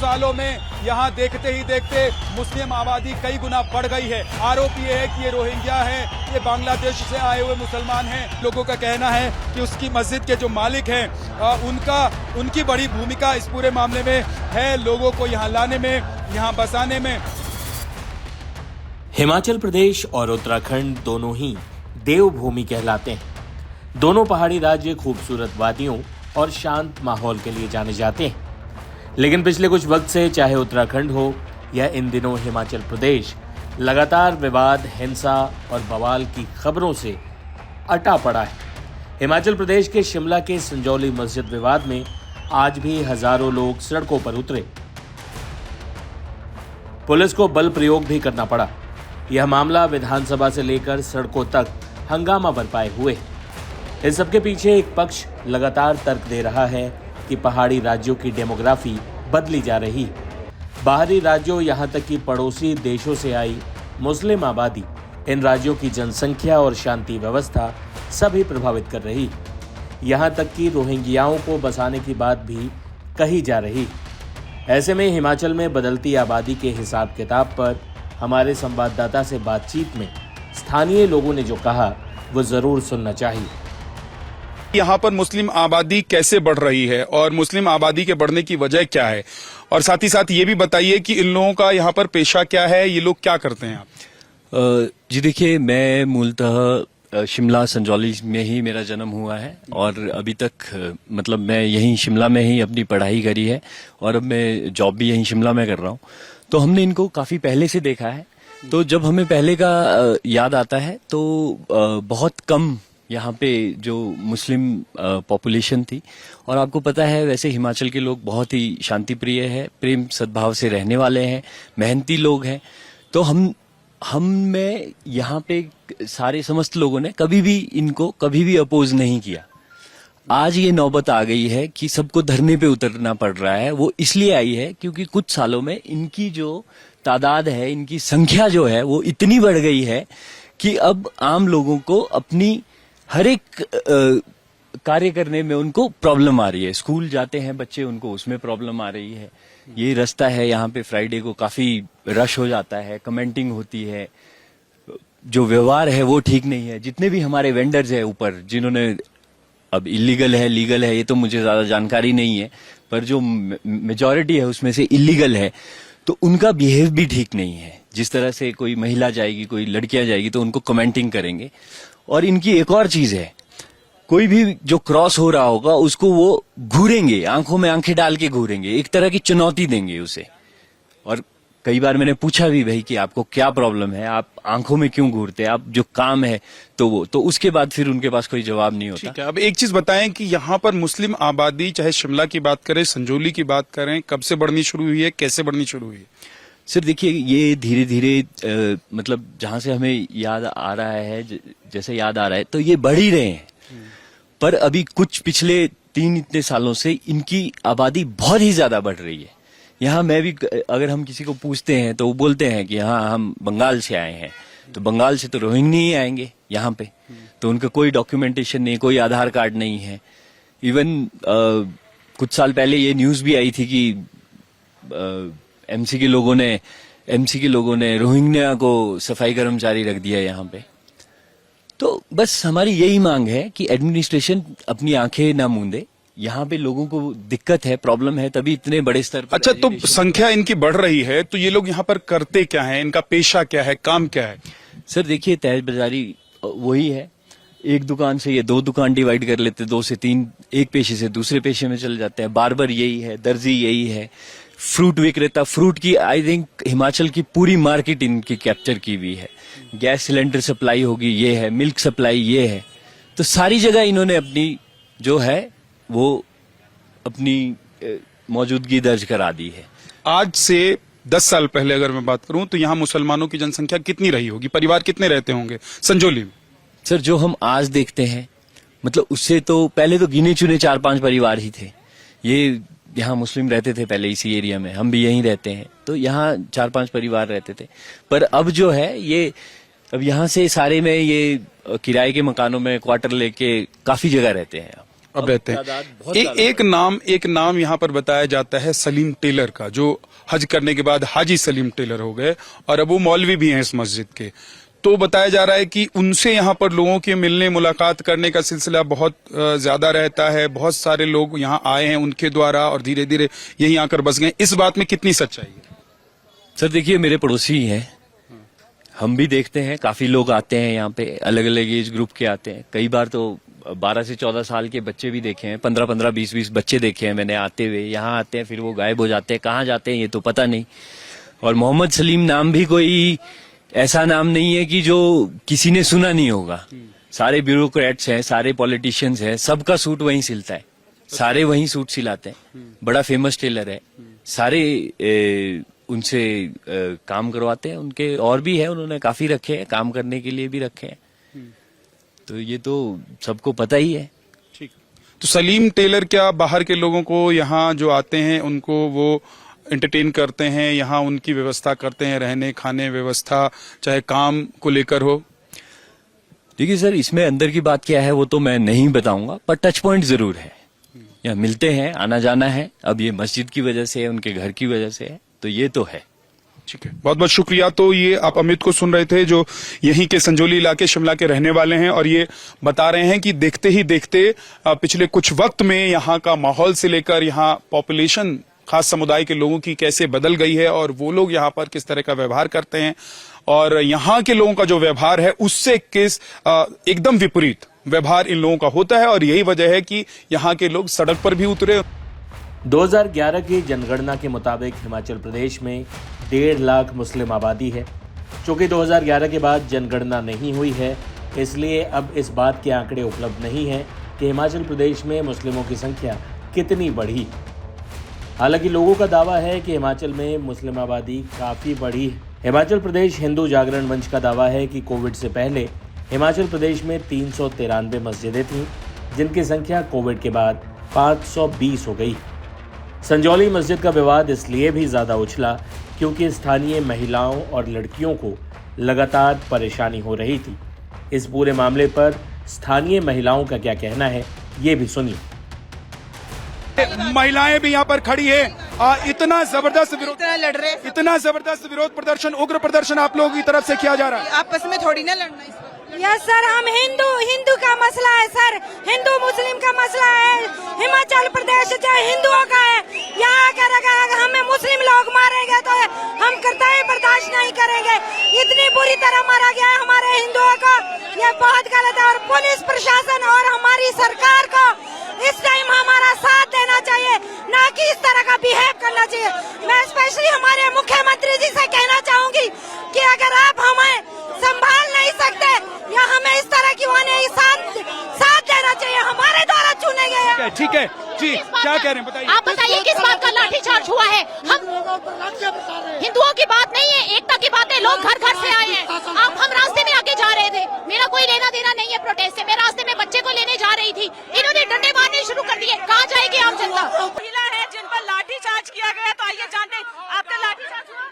सालों में यहाँ देखते ही देखते मुस्लिम आबादी कई गुना बढ़ गई है। आरोप ये है कि ये रोहिंग्या है, ये बांग्लादेश से आए हुए मुसलमान हैं। लोगों का कहना है कि उसकी मस्जिद के जो मालिक हैं उनकी बड़ी भूमिका इस पूरे मामले में है, लोगों को यहाँ लाने में, यहाँ बसाने में। हिमाचल प्रदेश और उत्तराखंड दोनों ही देवभूमि कहलाते हैं। दोनों पहाड़ी राज्य खूबसूरत वादियों और शांत माहौल के लिए जाने जाते हैं, लेकिन पिछले कुछ वक्त से चाहे उत्तराखंड हो या इन दिनों हिमाचल प्रदेश लगातार विवाद, हिंसा और बवाल की खबरों से अटा पड़ा है। हिमाचल प्रदेश के शिमला के संजौली मस्जिद विवाद में आज भी हजारों लोग सड़कों पर उतरे। पुलिस को बल प्रयोग भी करना पड़ा। यह मामला विधानसभा से लेकर सड़कों तक हंगामा बरपाए हुए। इस सबके पीछे एक पक्ष लगातार तर्क दे रहा है कि पहाड़ी राज्यों की डेमोग्राफी बदली जा रही है। बाहरी राज्यों यहां तक कि पड़ोसी देशों से आई मुस्लिम आबादी इन राज्यों की जनसंख्या और शांति व्यवस्था सभी प्रभावित कर रही। यहां तक कि रोहिंग्याओं को बसाने की बात भी कही जा रही। ऐसे में हिमाचल में बदलती आबादी के हिसाब किताब पर हमारे संवाददाता से बातचीत में स्थानीय लोगों ने जो कहा वो जरूर सुनना चाहिए। यहाँ पर मुस्लिम आबादी कैसे बढ़ रही है और मुस्लिम आबादी के बढ़ने की वजह क्या है, और साथ ही साथ ये भी बताइए कि इन लोगों का यहाँ पर पेशा क्या है, ये लोग क्या करते हैं आप? जी देखिए, मैं मूलतः शिमला संजौली में ही मेरा जन्म हुआ है और अभी तक मतलब मैं यहीं शिमला में ही अपनी पढ़ाई करी है और अब मैं जॉब भी यहीं शिमला में कर रहा हूँ। तो हमने इनको काफी पहले से देखा है। तो जब हमें पहले का याद आता है तो बहुत कम यहाँ पे जो मुस्लिम पॉपुलेशन थी, और आपको पता है वैसे हिमाचल के लोग बहुत ही शांति प्रिय है, प्रेम सद्भाव से रहने वाले हैं, मेहनती लोग हैं। तो हम में यहाँ पे सारे समस्त लोगों ने कभी भी इनको कभी भी अपोज नहीं किया। आज ये नौबत आ गई है कि सबको धरने पे उतरना पड़ रहा है। वो इसलिए आई है क्योंकि कुछ सालों में इनकी जो तादाद है, इनकी संख्या जो है वो इतनी बढ़ गई है कि अब आम लोगों को अपनी हर एक कार्य करने में उनको प्रॉब्लम आ रही है। स्कूल जाते हैं बच्चे, उनको उसमें प्रॉब्लम आ रही है। ये रास्ता है यहाँ पे फ्राइडे को काफी रश हो जाता है, कमेंटिंग होती है, जो व्यवहार है वो ठीक नहीं है। जितने भी हमारे वेंडर्स है ऊपर, जिन्होंने अब इलीगल है लीगल है ये तो मुझे ज्यादा जानकारी नहीं है, पर जो मेजॉरिटी है उसमें से इलीगल है, तो उनका बिहेव भी ठीक नहीं है। जिस तरह से कोई महिला जाएगी, कोई लड़कियां जाएगी तो उनको कमेंटिंग करेंगे। और इनकी एक और चीज है, कोई भी जो क्रॉस हो रहा होगा उसको वो घूरेंगे, आंखों में आंखें डाल के घूरेंगे, एक तरह की चुनौती देंगे उसे। और कई बार मैंने पूछा भी भाई कि आपको क्या प्रॉब्लम है, आप आंखों में क्यों घूरते हैं, आप जो काम है तो उसके बाद फिर उनके पास कोई जवाब नहीं होता। ठीक है, अब एक चीज बताएं कि यहाँ पर मुस्लिम आबादी, चाहे शिमला की बात करें, संजौली की बात करें, कब से बढ़नी शुरू हुई है, कैसे बढ़नी शुरू हुई है? सर देखिए, ये धीरे धीरे मतलब जहां से हमें याद आ रहा है, जैसे याद आ रहा है तो ये बढ़ ही रहे हैं। पर अभी कुछ पिछले 3 इतने सालों से इनकी आबादी बहुत ही ज्यादा बढ़ रही है। यहाँ मैं भी, अगर हम किसी को पूछते हैं तो वो बोलते हैं कि हाँ हम बंगाल से आए हैं, तो बंगाल से तो रोहिंग्या ही आएंगे यहाँ पे, तो उनका कोई डॉक्यूमेंटेशन नहीं, कोई आधार कार्ड नहीं है। इवन कुछ साल पहले ये न्यूज भी आई थी कि एमसी के लोगों ने रोहिंग्या को सफाई कर्मचारी रख दिया यहाँ पे। तो बस हमारी यही मांग है कि एडमिनिस्ट्रेशन अपनी आंखें ना मूंदे। यहाँ पे लोगों को दिक्कत है, प्रॉब्लम है, तभी इतने बड़े स्तर पर। अच्छा, तो संख्या इनकी बढ़ रही है, तो ये लोग यहाँ पर करते क्या है, इनका पेशा क्या है, काम क्या है? सर देखिए, तहज बाजारी वही है, एक दुकान से ये 2 दुकान डिवाइड कर लेते, 2 से 3, एक पेशे से दूसरे पेशे में चले जाते हैं। बार्बर यही है, दर्जी यही है, फ्रूट विक्रेता, फ्रूट की आई थिंक हिमाचल की पूरी मार्केट इनकी कैप्चर की हुई है। गैस सिलेंडर सप्लाई होगी ये है, मिल्क सप्लाई ये है, तो सारी जगह इन्होंने अपनी जो है वो अपनी मौजूदगी दर्ज करा दी है। आज से 10 साल पहले अगर मैं बात करूं तो यहाँ मुसलमानों की जनसंख्या कितनी रही होगी, परिवार कितने रहते होंगे संजौली में? सर जो हम आज देखते हैं, मतलब उससे तो पहले तो गिने चुने 4-5 परिवार ही थे। ये यहाँ मुस्लिम रहते थे पहले इसी एरिया में, हम भी यहीं रहते हैं, तो यहाँ 4-5 परिवार रहते थे। पर अब जो है ये, अब यहाँ से सारे में ये किराए के मकानों में क्वार्टर लेके काफी जगह रहते हैं। अब रहते हैं। एक नाम यहाँ पर बताया जाता है सलीम टेलर का, जो हज करने के बाद हाजी सलीम टेलर हो गए और अब वो मौलवी भी हैं इस मस्जिद के। तो बताया जा रहा है कि उनसे यहाँ पर लोगों के मिलने मुलाकात करने का सिलसिला बहुत ज्यादा रहता है। बहुत सारे लोग यहाँ आए हैं उनके द्वारा और धीरे धीरे यहीं आकर बस गए। इस बात में कितनी सच्चाई है? सर देखिए, मेरे पड़ोसी ही हैं, हम भी देखते हैं, काफी लोग आते हैं यहाँ पे, अलग अलग एज ग्रुप के आते हैं। कई बार तो 12 से 14 साल के बच्चे भी देखे हैं, 15-15, 20-20 बच्चे देखे हैं मैंने आते हुए। यहाँ आते हैं, फिर वो गायब हो जाते हैं, कहाँ जाते हैं ये तो पता नहीं। और मोहम्मद सलीम नाम भी कोई ऐसा नाम नहीं है कि जो किसी ने सुना नहीं होगा। सारे ब्यूरोक्रेट्स हैं, सारे पॉलिटिशियंस हैं, सबका सूट वहीं सिलता है, सारे वहीं सूट सिलाते हैं। बड़ा फेमस टेलर है, सारे उनसे काम करवाते हैं। उनके और भी है, उन्होंने काफी रखे हैं, काम करने के लिए भी रखे हैं। तो ये तो सबको पता ही है। ठीक। तो सलीम टेलर क्या बाहर के लोगों को यहाँ जो आते हैं उनको वो एंटरटेन करते हैं, यहाँ उनकी व्यवस्था करते हैं, रहने खाने व्यवस्था, चाहे काम को लेकर हो? देखिए सर, इसमें अंदर की बात क्या है वो तो मैं नहीं बताऊंगा, पर टच पॉइंट जरूर है। यहाँ मिलते हैं, आना जाना है। अब ये मस्जिद की वजह से है, उनके घर की वजह से है, तो ये तो है। ठीक है, बहुत बहुत शुक्रिया। तो ये आप अमित को सुन रहे थे, जो यहीं के संजौली इलाके शिमला के रहने वाले हैं, और ये बता रहे हैं कि देखते ही देखते पिछले कुछ वक्त में यहाँ का माहौल से लेकर यहाँ पॉपुलेशन, खास समुदाय के लोगों की कैसे बदल गई है और वो लोग यहाँ पर किस तरह का व्यवहार करते हैं, और यहाँ के लोगों का जो व्यवहार है उससे किस एकदम विपरीत व्यवहार इन लोगों का होता है। और यही वजह है कि यहाँ के लोग सड़क पर भी उतरे। 2011 की जनगणना के मुताबिक हिमाचल प्रदेश में 1.5 लाख मुस्लिम आबादी है। चूंकि 2011 के बाद जनगणना नहीं हुई है, इसलिए अब इस बात के आंकड़े उपलब्ध नहीं है कि हिमाचल प्रदेश में मुस्लिमों की संख्या कितनी बढ़ी। हालांकि लोगों का दावा है कि हिमाचल में मुस्लिम आबादी काफ़ी बढ़ी है। हिमाचल प्रदेश हिंदू जागरण मंच का दावा है कि कोविड से पहले हिमाचल प्रदेश में 393 मस्जिदें थीं, जिनकी संख्या कोविड के बाद 520 हो गई। संजौली मस्जिद का विवाद इसलिए भी ज़्यादा उछला क्योंकि स्थानीय महिलाओं और लड़कियों को लगातार परेशानी हो रही थी। इस पूरे मामले पर स्थानीय महिलाओं का क्या कहना है, ये भी सुनिए। महिलाएं भी यहाँ पर खड़ी है। इतना जबरदस्त विरोध प्रदर्शन, उग्र प्रदर्शन आप लोगों की तरफ से किया जा रहा है। आपस में थोड़ी ना लड़ना है। यस सर, हम हिंदू का मसला है सर, हिंदू मुस्लिम का मसला है। हिमाचल प्रदेश जो हिंदुओं का है, यहाँ अगर हमें मुस्लिम लोग मारेंगे तो हम कतई बर्दाश्त नहीं करेंगे। इतनी बुरी तरह मारा गया है हमारे हिंदुओं को, ये बहुत गलत है। और पुलिस प्रशासन और हमारी सरकार को इस टाइम हमारा साथ देना चाहिए, ना कि इस तरह का बिहेव करना चाहिए। मैं स्पेशली हमारे मुख्यमंत्री जी से कहना चाहूंगी कि अगर आप हमें संभाल नहीं सकते या हमें इस तरह की साथ देना चाहिए, हमारे द्वारा चुने गए। ठीक है जी, क्या कह रहे हैं बताइए। आप बताइए किस बात का लाठीचार्ज हुआ है? हम हिंदुओं की बात नहीं है, एकता की बात है। लोग घर घर से आए हैं, हम रास्ते में आगे जा रहे थे, मेरा कोई लेना देना नहीं है प्रोटेस्ट से। मैं रास्ते में बच्चे को लेने जा रही थी, इन्होंने डंडे मारने शुरू कर दिए। कहाँ जाएगी आम जनता? महिला है जिन पर लाठीचार्ज किया गया, तो आइए जानते हैं आपका लाठीचार्ज हुआ?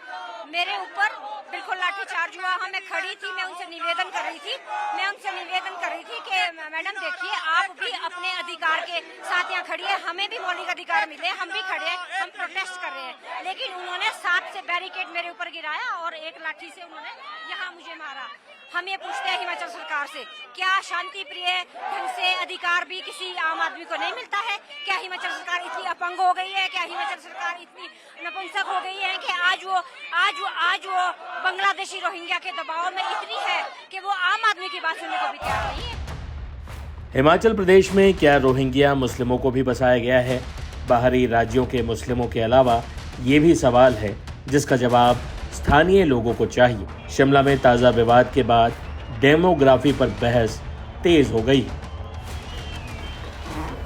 मेरे ऊपर बिल्कुल लाठीचार्ज हुआ। हाँ, मैं खड़ी थी, मैं उनसे निवेदन कर रही थी कि मैडम देखिए, आप भी अपने अधिकार के साथ यहाँ खड़ी है, हमें भी मौलिक अधिकार मिले, हम भी खड़े हैं, हम प्रोटेस्ट कर रहे हैं। लेकिन उन्होंने 7 से बैरिकेड मेरे ऊपर गिराया और एक लाठी से उन्होंने यहाँ मुझे मारा। हम ये पूछते हैं हिमाचल सरकार से, क्या शांति प्रिय ढंग से अधिकार भी किसी आम आदमी को नहीं मिलता है? क्या हिमाचल सरकार इतनी अपंग हो गई है? क्या हिमाचल सरकार इतनी नपुंसक हो गई है कि आज वो बांग्लादेशी रोहिंग्या के दबाव में इतनी है कि वो आम आदमी की बात सुनने को भी तैयार नहीं है? हिमाचल प्रदेश में क्या रोहिंग्या मुस्लिमों को भी बसाया गया है? बाहरी राज्यों के मुस्लिमों के अलावा ये भी सवाल है जिसका जवाब स्थानीय लोगों को चाहिए। शिमला में ताज़ा विवाद के बाद डेमोग्राफी पर बहस तेज हो गई।